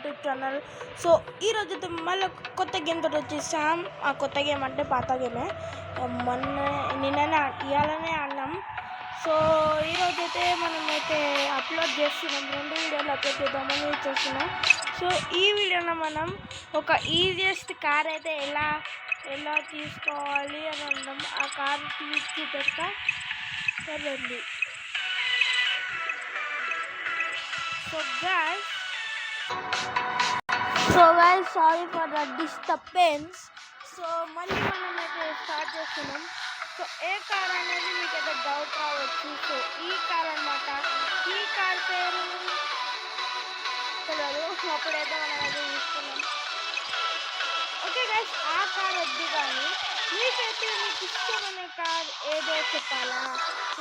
YouTube channel. So ఈరోజు అయితే మళ్ళీ కొత్త గేమ్ తోటి వచ్చేసాం. ఆ కొత్త గేమ్ అంటే పాత గేమే, ఇవాళనే ఆడినాం. సో ఈరోజు అయితే మనమైతే అప్లోడ్ చేస్తున్నాం, 2 వీడియోలు అప్లోడ్ చేద్దామని చేస్తున్నాం. సో ఈ వీడియోలో మనం ఒక ఈజియెస్ట్ కార్ అయితే ఎలా తీసుకోవాలి అని అన్నాం. ఆ కార్ తీసి పెడతా వెళ్ళండి. So guys, sorry for the disturbance. So మళ్ళీ మనమైతే స్టార్ట్ చేస్తున్నాం. సో ఏ కార్ అనేది మీకైతే డౌట్ రావచ్చు. సో ఈ కార్ అన్నమాట. ఈ కార్ పేరు తెలియదు, అప్పుడైతే మనమైతే తీసుకున్నాం. ఓకే గైస్, ఆ కార్ వద్దు, కానీ మీకు ఇష్టమైన కార్ ఏదో చెప్పాలా?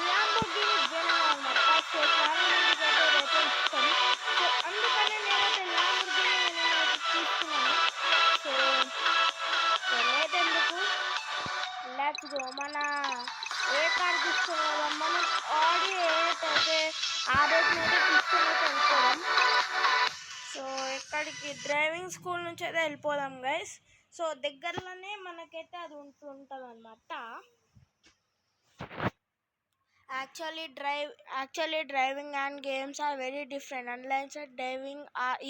ల్యాంబోర్గిని జెన్నా అన్నమాట. సో చాలా మందికి అయితే ఇదైతే ఇష్టం. సో అందుకనే నేనైతే ల్యాంబోర్గిని తీసుకున్నాను. సో రేట్ ఎందుకు, లెట్స్ గో. మన ఏ కార్ తీసుకున్నాం, మనం ఆడి అయితే ఆ రేట్ మీద తీసుకుని వెళ్ళిపోదాం. సో ఎక్కడికి, డ్రైవింగ్ స్కూల్ నుంచి అయితే వెళ్ళిపోదాం గైస్. సో దగ్గరలోనే మనకైతే అది ఉంటుంది అనమాట. Actually driving and games are very different. Unlicensed driving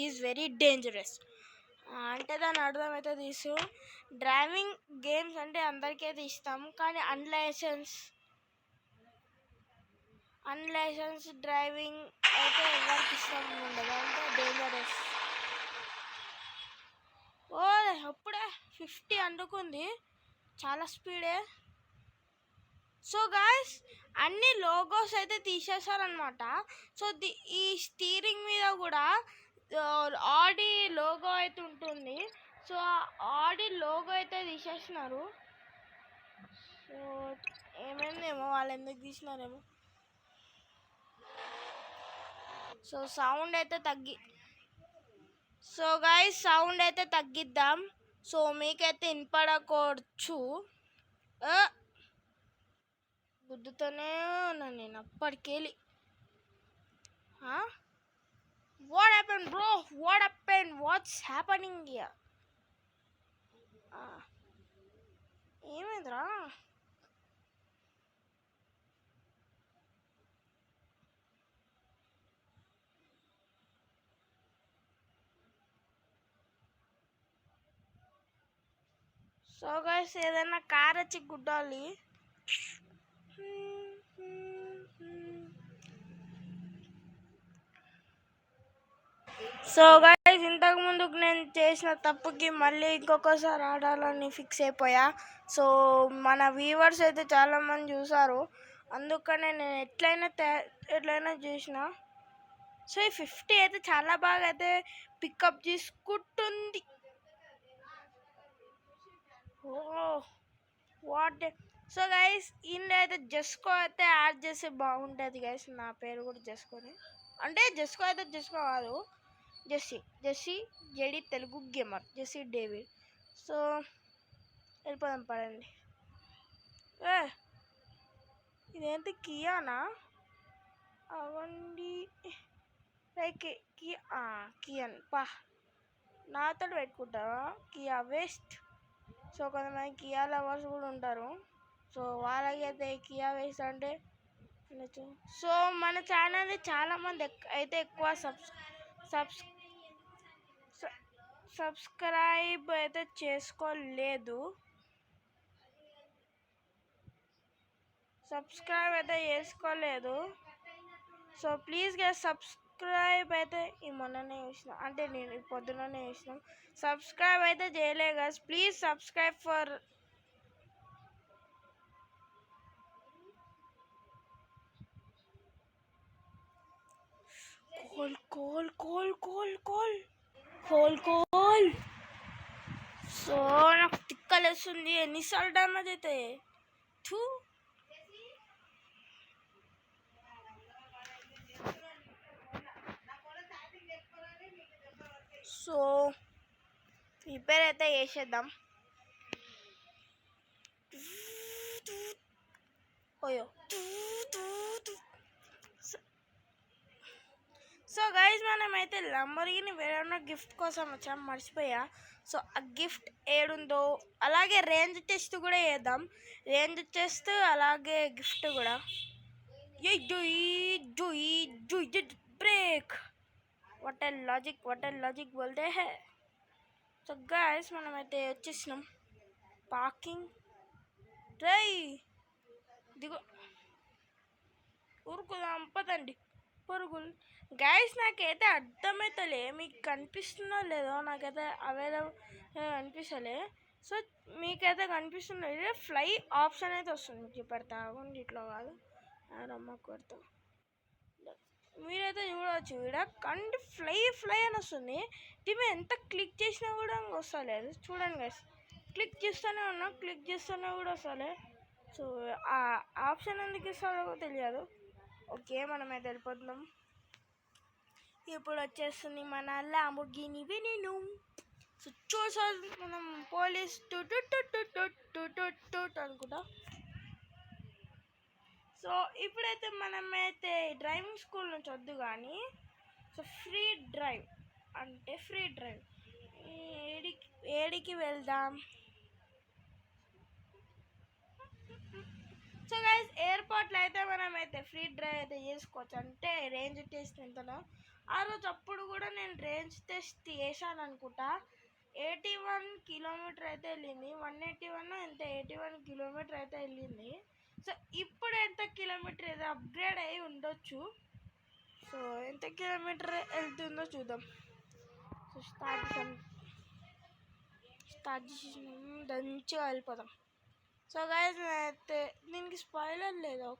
is very dangerous. అంటే దాని అర్థం అయితే తీసు, డ్రైవింగ్ గేమ్స్ అంటే అందరికీ అయితే ఇష్టం, కానీ అన్లైసెన్స్ డ్రైవింగ్ అయితే ఎవరికి ఇష్టం ఉండదు, అంటే డేంజరస్. ఓ అప్పుడే 50 అందుకుంది, చాలా స్పీడే. సో గాయస్, అన్ని లోగోస్ అయితే తీసేశారనమాట. సో ఈ స్టీరింగ్ మీద కూడా ఆడి లోగో అయితే ఉంటుంది. సో ఆడి లోగో అయితే తీసేసినారు. సో ఏమైందేమో, వాళ్ళు ఎందుకు తీసినారేమో. సో సౌండ్ అయితే సౌండ్ అయితే తగ్గిద్దాం. సో మీకైతే వినపడకోవచ్చు. గుద్దుతూనే ఉన్నాను నేను అప్పటికెళ్ళి. What happened, bro? What happened? What's happening here? ఏమైందిరా? సో గైస్, ఏదైనా కార్ వచ్చి గుద్దాలి. సో గైస్, ఇంతకు ముందుకు నేను చేసిన తప్పుకి మళ్ళీ ఇంకొకసారి ఆడాలని ఫిక్స్ అయిపోయా. సో మన వ్యూవర్స్ అయితే చాలామంది చూసారు, అందుకనే నేను ఎట్లయినా చేసిన. సో ఈ 50 అయితే చాలా బాగా అయితే పికప్ చేసుకుంటుంది. సో గైస్, ఇందులో అయితే జస్కో అయితే యాడ్ చేస్తే బాగుంటుంది గైస్. నా పేరు కూడా జస్కోని, అంటే జస్కో అయితే జస్కో కాదు, Jessie JD Telugu gamer, Jessie David. So వెళ్ళిపోదాం పడండి. ఇదేంటి కియానా? అవండి లైక్ కియన్ నాతో పెట్టుకుంటావా? Kia waste. సో కొంతమంది కియా లవర్స్ కూడా ఉంటారు. సో వాళ్ళకి అయితే కియా వేస్ట్ అంటే నచ్చు. సో మన ఛానల్ని చాలామంది అయితే ఎక్కువ సబ్స్క్రైబ్ అయితే చేసుకోలేదు. సో ప్లీజ్గా సబ్స్క్రైబ్ అయితే మొన్ననే చేసిన, అంటే నేను పొద్దుననే చేసినాం. సబ్స్క్రైబ్ అయితే చేయలే guys, please subscribe for coal. So నాకు తిక్కలేస్తుంది, ఎన్నిసార్లు డ్యామేజ్ అయితే. సో రిపేర్ అయితే చేసేద్దాం. సో గైజ్ మనమైతే లంబర్గిని వేరే గిఫ్ట్ కోసం వచ్చాం, మర్చిపోయా. సో ఆ గిఫ్ట్ ఏడుందో, అలాగే రేంజ్ టెస్ట్ కూడా వేద్దాం. రేంజ్ టెస్ట్ అలాగే గిఫ్ట్ కూడా. బ్రేక్ వాట్ లాజిక్ బోల్తే హే. సో గైస్ మనమైతే వచ్చేసినాం పార్కింగ్. రై దిగు, ఊరుకుదాం పదండి పరుగులు. గైస్ నాకైతే అర్థమవుతలే, మీకు కనిపిస్తుందో లేదో, నాకైతే అవైలబుల్ అనిపిస్తలే. సో మీకైతే కనిపిస్తుందో లేదో, ఫ్లై ఆప్షన్ అయితే వస్తుంది. మీకు చూపెడతా ఉంది, ఇట్లా కాదు రమ్మ కొడతా. మీరైతే చూడవచ్చు, ఇక్కడ కంటి ఫ్లై అని వస్తుంది. దీని ఎంత క్లిక్ చేసినా కూడా వస్తలేదు. చూడండి గైస్, క్లిక్ చేస్తూనే ఉన్నా, క్లిక్ చేస్తూనే కూడా వస్తలే. సో ఆ ఆప్షన్ ఎందుకు ఇస్తాడో తెలియదు. ఓకే మనమైతే వెళ్ళిపోతున్నాం. ఇప్పుడు వచ్చేస్తుంది మన ల్యాంబోర్గిని వెనెనో. సో చూసారు మనం పోలీస్ అనుకుంటా. సో ఇప్పుడైతే మనమైతే డ్రైవింగ్ స్కూల్ నుంచి వద్దు కానీ, సో ఫ్రీ డ్రైవ్ ఏడికి వెళ్దాం. సో గైస్ ఎయిర్పోర్ట్లో అయితే మనమైతే ఫ్రీ డ్రైవ్ అయితే చేసుకోవచ్చు. అంటే రేంజ్ టెస్ట్ ఎంతలో, ఆ రోజు అప్పుడు కూడా నేను రేంజ్ టెస్ట్ చేశాను అనుకుంటా. 81 కిలోమీటర్ అయితే వెళ్ళింది, 181 ఎంత 81 కిలోమీటర్ అయితే వెళ్ళింది. సో ఇప్పుడు ఎంత కిలోమీటర్ ఏదో అప్గ్రేడ్ అయ్యి ఉండొచ్చు. సో ఎంత కిలోమీటర్ వెళ్తుందో చూద్దాం. సో స్టార్ట్ చేసి మంచిగా వెళ్ళిపోదాం. సో గైస్ అయితే దీనికి స్పాయిలర్ లేదు.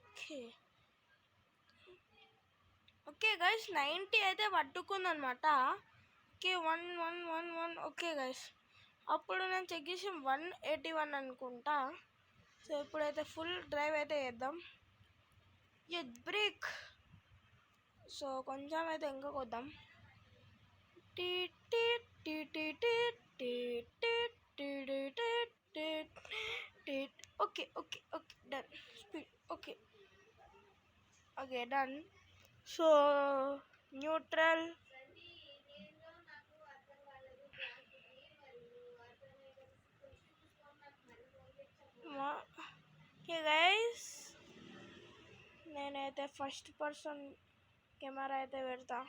ఓకే గైస్ 90 అయితే పట్టుకుందనమాట. ఓకే 1 ఓకే గైస్, అప్పుడు నేను చెక్ చేసి 181 అనుకుంటా. సో ఇప్పుడైతే ఫుల్ డ్రైవ్ అయితే చేద్దాం. బ్రేక్. సో కొంచెం అయితే ఇంకా కొద్దాం. Okay done. Speed okay done. So neutral. Okay guys నేనైతే ఫస్ట్ పర్సన్ కెమెరా అయితే పెడతా.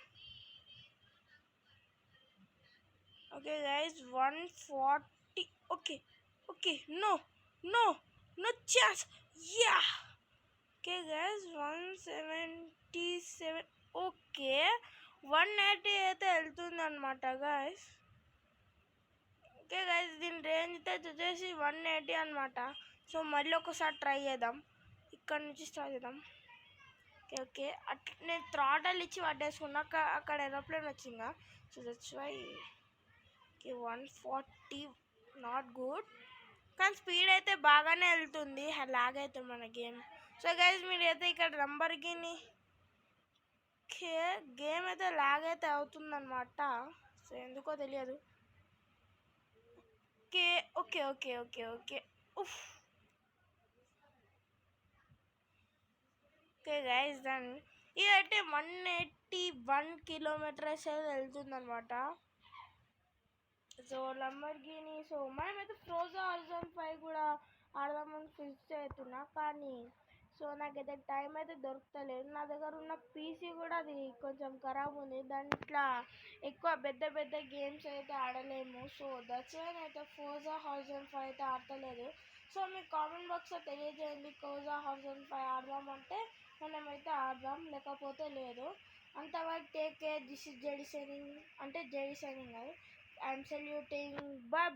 Okay guys 140. Okay no chance. Yeah. Okay guys 177. Okay 180 అయితే వెళ్తుంది అనమాట గైస్. ఓకే గైస్ దీని రేంజ్ అయితే వచ్చేసి 180 అనమాట. సో మళ్ళీ ఒకసారి ట్రై చేద్దాం, ఇక్కడ నుంచి స్టార్ట్ చేద్దాం. ఓకే అట్లా నేను థ్రాటల్ ఇచ్చి పట్టేసుకున్నా, అక్కడ ఏరోప్లేన్ వచ్చిందా. So that's why. Okay 140 not good, కానీ స్పీడ్ అయితే బాగానే వెళ్తుంది. లాగ్ అవుతుంది మన గేమ్. సో గైస్ మీరైతే ఇక్కడ లంబోర్గిని గేమ్ అయితే లాగ్ అయితే అవుతుందన్నమాట. సో ఎందుకో తెలియదు. Okay guys done. ఇదైతే 181 కిలోమీటర్స్ అయితే వెళ్తుందన్నమాట. So Lamborghini. సో మనమైతే ఫ్రోజా హారిజాన్ 5 కూడా ఆడదామని ఫిక్స్ అవుతున్నా, కానీ సో నాకైతే టైం అయితే దొరుకుతలేదు. నా దగ్గర ఉన్న పీసీ కూడా అది కొంచెం ఖరాబ్ ఉంది, దాంట్లో ఎక్కువ పెద్ద గేమ్స్ అయితే ఆడలేము. సో దట్స్ వై అయితే ఫ్రోజా హారిజాన్ 5 అయితే ఆడతలేదు. సో మీకు కామెంట్ బాక్స్లో తెలియజేయండి, ఫ్రోజా హారిజాన్ 5 ఆడదామంటే మనమైతే ఆడదాం, లేకపోతే లేదు. అంతవరకు take care. This is JD signing, అంటే జెడి సైనింగ్ కాదు, ఐఎమ్ సెల్యూటింగ్. బాయ్.